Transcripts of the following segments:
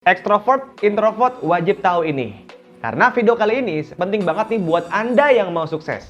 Extrovert, introvert wajib tahu ini. Karena video kali ini penting banget nih buat Anda yang mau sukses.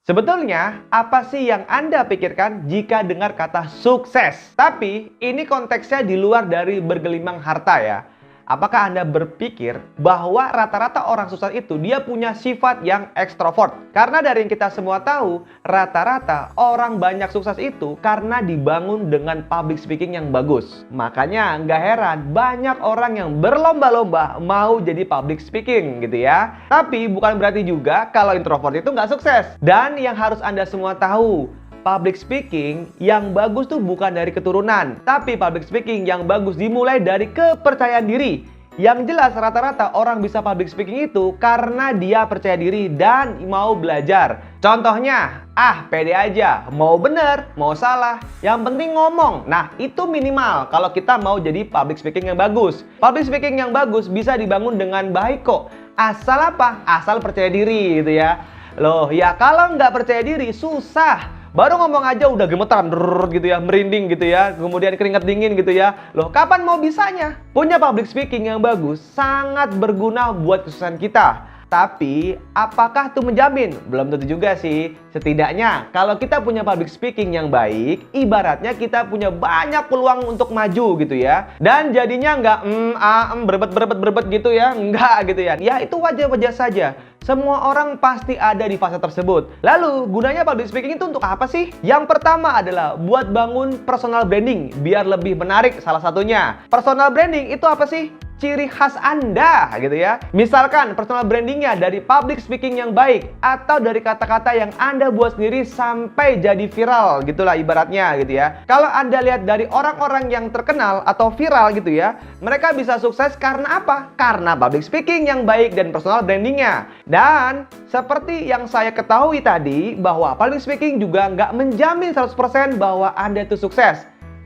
Sebetulnya, apa sih yang Anda pikirkan jika dengar kata sukses? Tapi, ini konteksnya di luar dari bergelimang harta ya. Apakah Anda berpikir bahwa rata-rata orang sukses itu dia punya sifat yang ekstrovert? Karena dari yang kita semua tahu, rata-rata orang banyak sukses itu karena dibangun dengan public speaking yang bagus. Makanya nggak heran banyak orang yang berlomba-lomba mau jadi public speaking gitu ya. Tapi bukan berarti juga kalau introvert itu nggak sukses. Dan yang harus Anda semua tahu, public speaking yang bagus tuh bukan dari keturunan, tapi public speaking yang bagus dimulai dari kepercayaan diri. Yang jelas rata-rata orang bisa public speaking itu karena dia percaya diri dan mau belajar. Contohnya, pede aja, mau bener, mau salah, yang penting ngomong. Nah, itu minimal kalau kita mau jadi public speaking yang bagus. Public speaking yang bagus bisa dibangun dengan baik kok. Asal apa? Asal percaya diri gitu ya. Loh, ya kalau nggak percaya diri susah. Baru ngomong aja udah gemeteran gitu ya, merinding gitu ya, kemudian keringat dingin gitu ya. Loh, kapan mau bisanya? Punya public speaking yang bagus sangat berguna buat kesuksesan kita. Tapi, apakah itu menjamin? Belum tentu juga sih. Setidaknya, kalau kita punya public speaking yang baik, ibaratnya kita punya banyak peluang untuk maju gitu ya. Dan jadinya nggak berebet gitu ya, nggak gitu ya. Ya, itu wajar-wajar saja. Semua orang pasti ada di fase tersebut. Lalu, gunanya public speaking itu untuk apa sih? Yang pertama adalah buat bangun personal branding, biar lebih menarik salah satunya. Personal branding itu apa sih? Ciri khas Anda gitu ya. Misalkan personal brandingnya dari public speaking yang baik atau dari kata-kata yang Anda buat sendiri sampai jadi viral gitulah ibaratnya gitu ya. Kalau Anda lihat dari orang-orang yang terkenal atau viral gitu ya, mereka bisa sukses karena apa? Karena public speaking yang baik dan personal brandingnya. Dan seperti yang saya ketahui tadi bahwa public speaking juga nggak menjamin 100% bahwa Anda itu sukses.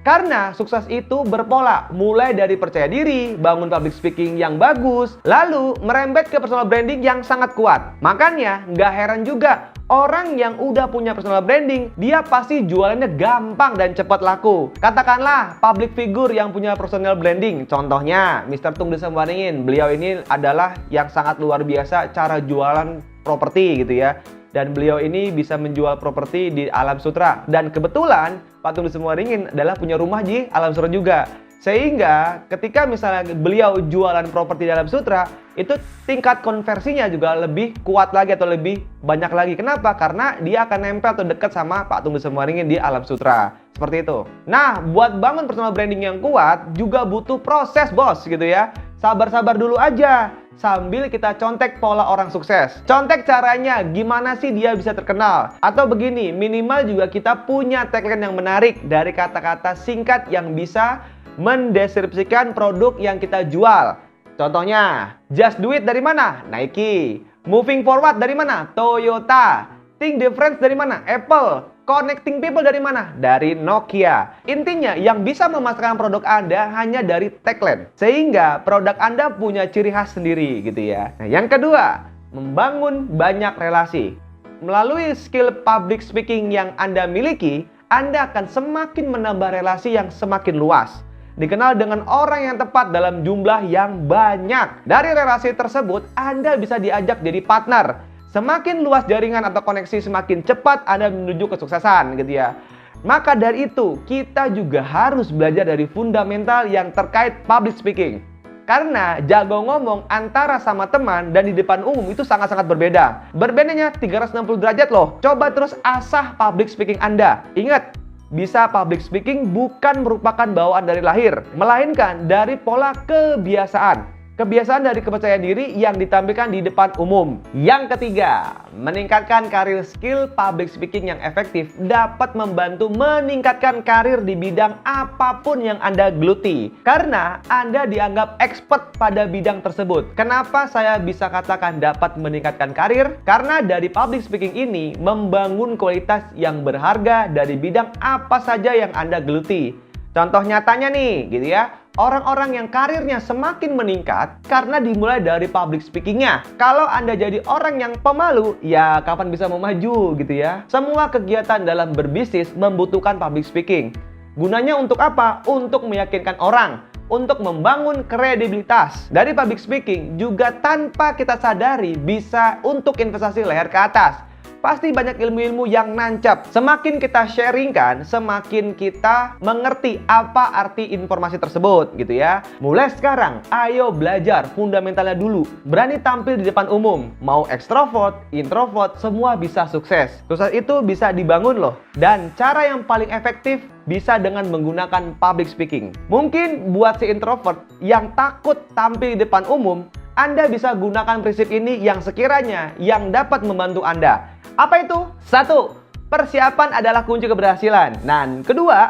Karena sukses itu berpola, mulai dari percaya diri, bangun public speaking yang bagus, lalu merembet ke personal branding yang sangat kuat. Makanya nggak heran juga, orang yang udah punya personal branding, dia pasti jualannya gampang dan cepat laku. Katakanlah public figure yang punya personal branding, contohnya Mr. Tung Desemwaringin. Beliau ini adalah yang sangat luar biasa cara jualan properti gitu ya. Dan beliau ini bisa menjual properti di Alam Sutera. Dan kebetulan Pak Tung Desemwaringin adalah punya rumah di Alam Sutera juga. Sehingga ketika misalnya beliau jualan properti di Alam Sutera, itu tingkat konversinya juga lebih kuat lagi atau lebih banyak lagi. Kenapa? Karena dia akan nempel atau dekat sama Pak Tung Desemwaringin di Alam Sutera. Seperti itu. Nah, buat bangun personal branding yang kuat juga butuh proses, bos, gitu ya. Sabar-sabar dulu aja. Sambil kita contek pola orang sukses. Contek caranya, gimana sih dia bisa terkenal? Atau begini, minimal juga kita punya tagline yang menarik dari kata-kata singkat yang bisa mendeskripsikan produk yang kita jual. Contohnya, just do it dari mana? Nike. Moving forward dari mana? Toyota. Think difference dari mana? Apple. Connecting people dari mana? Dari Nokia. Intinya, yang bisa memasarkan produk Anda hanya dari tagline. Sehingga produk Anda punya ciri khas sendiri gitu ya. Nah, yang kedua, membangun banyak relasi. Melalui skill public speaking yang Anda miliki, Anda akan semakin menambah relasi yang semakin luas. Dikenal dengan orang yang tepat dalam jumlah yang banyak. Dari relasi tersebut, Anda bisa diajak jadi partner. Semakin luas jaringan atau koneksi, semakin cepat Anda menuju kesuksesan gitu ya. Maka dari itu, kita juga harus belajar dari fundamental yang terkait public speaking. Karena jago ngomong antara sama teman dan di depan umum itu sangat-sangat berbeda. Berbedanya 360 derajat loh. Coba terus asah public speaking Anda. Ingat, bisa public speaking bukan merupakan bawaan dari lahir, melainkan dari pola kebiasaan. Kebiasaan dari kepercayaan diri yang ditampilkan di depan umum. Yang ketiga, meningkatkan karir skill public speaking yang efektif dapat membantu meningkatkan karir di bidang apapun yang Anda geluti. Karena Anda dianggap expert pada bidang tersebut. Kenapa saya bisa katakan dapat meningkatkan karir? Karena dari public speaking ini membangun kualitas yang berharga dari bidang apa saja yang Anda geluti. Contoh nyatanya nih, gitu ya. orang-orang yang karirnya semakin meningkat karena dimulai dari public speakingnya. Kalau Anda jadi orang yang pemalu, ya kapan bisa mau maju gitu ya. Semua kegiatan dalam berbisnis membutuhkan public speaking. Gunanya untuk apa? Untuk meyakinkan orang, untuk membangun kredibilitas. Dari public speaking juga tanpa kita sadari bisa untuk investasi leher ke atas. Pasti banyak ilmu-ilmu yang nancap. Semakin kita sharingkan, semakin kita mengerti apa arti informasi tersebut gitu ya. Mulai sekarang, ayo belajar fundamentalnya dulu. Berani tampil di depan umum. Mau ekstrovert, introvert, semua bisa sukses. Sukses itu bisa dibangun loh. Dan cara yang paling efektif bisa dengan menggunakan public speaking. Mungkin buat si introvert yang takut tampil di depan umum, Anda bisa gunakan prinsip ini yang sekiranya yang dapat membantu Anda. Apa itu? 1. Persiapan adalah kunci keberhasilan. Dan kedua,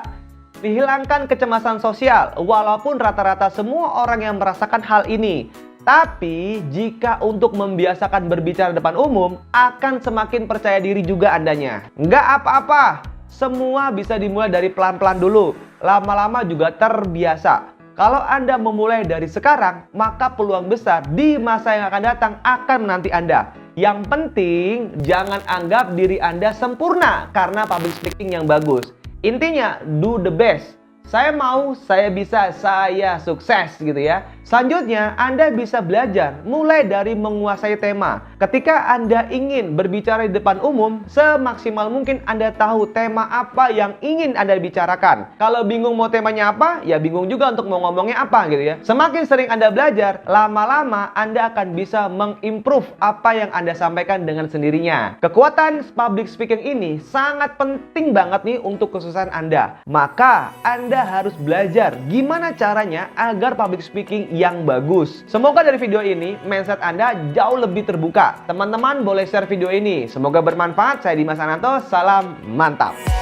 dihilangkan kecemasan sosial. Walaupun rata-rata semua orang yang merasakan hal ini. Tapi jika untuk membiasakan berbicara depan umum, akan semakin percaya diri juga Andanya. Nggak apa-apa. Semua bisa dimulai dari pelan-pelan dulu. Lama-lama juga terbiasa. Kalau Anda memulai dari sekarang, maka peluang besar di masa yang akan datang akan menanti Anda. Yang penting, jangan anggap diri Anda sempurna karena public speaking yang bagus. Intinya, do the best. Saya mau, saya bisa, saya sukses gitu ya. Selanjutnya, Anda bisa belajar mulai dari menguasai tema. Ketika Anda ingin berbicara di depan umum, semaksimal mungkin Anda tahu tema apa yang ingin Anda bicarakan. Kalau bingung mau temanya apa, ya bingung juga untuk mau ngomongnya apa gitu ya. Semakin sering Anda belajar, lama-lama Anda akan bisa mengimprove apa yang Anda sampaikan dengan sendirinya. Kekuatan public speaking ini sangat penting banget nih untuk kesuksesan Anda. Maka Anda harus belajar gimana caranya agar public speaking yang bagus. Semoga dari video ini mindset Anda jauh lebih terbuka. Teman-teman boleh share video ini. Semoga bermanfaat. Saya Dimas Ananto, salam mantap.